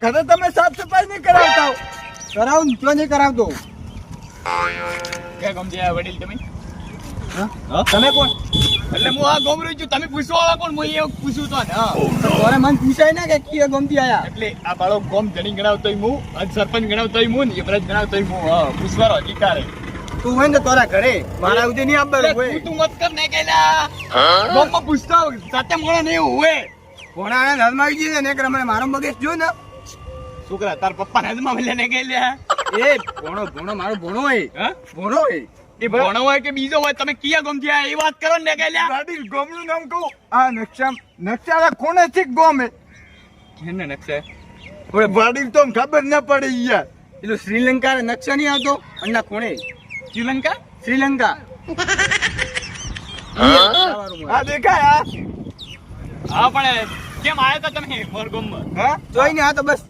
ઘરે તમે સાફ સફાઈ નહીં કરાવતા? કરાવું તો નહીં કરાવતો. કે ગમજે આ વડીલ તમે? હા? તમે કોણ? એટલે હું આ ગોમ રહ્યો છું, તમે પૂછવા વાળા કોણ? હું એવું પૂછું તો ને. હા તારે મને પૂછાય ને કે કીએ ગમતી આયા. એટલે આ બાળો ગોમ ધણી ગણાવતોય હું, અને સરપંચ ગણાવતોય હું, ને યમરાજ ગણાવતોય હું. હા પૂછવાનો અધિકાર હે. તું હોય ને તારા ઘરે મારા ઉદે નહીં આપવાનું એટલે હોય. તું મત કર ને કેલા ગોમમાં પૂછતા હોય, સાથે મળે ને એવું હોય. ભોણાને નળમાં આવી જઈએ ને એક રમણે મારો મગજ જો ને. છોકરા તાર પપ્પા ને હદમાં મળ્યા ને કેલ્યા. એ ભોણો મારો ભોણો હોય. હા ભોણો હોય. એ ભણો હોય કે બીજો હોય, તમે કિયા ગોમ થયા એ વાત કરો ને કેલ્યા. વડીલ ગોમનું નામ કહું. આ નકશા કોને થી ગોમે? એને નકશે વડીલ તો ખબર ના પડે યાર. પેલો શ્રીલંકા નકશા નહીં આવતો અંડા ખૂણે. શ્રીલંકા. શ્રીલંકા આ દેખાય? હા પણ કેમ આયા તા તમે મોર ગોમમાં? હા જોઈ ને આ તો બસ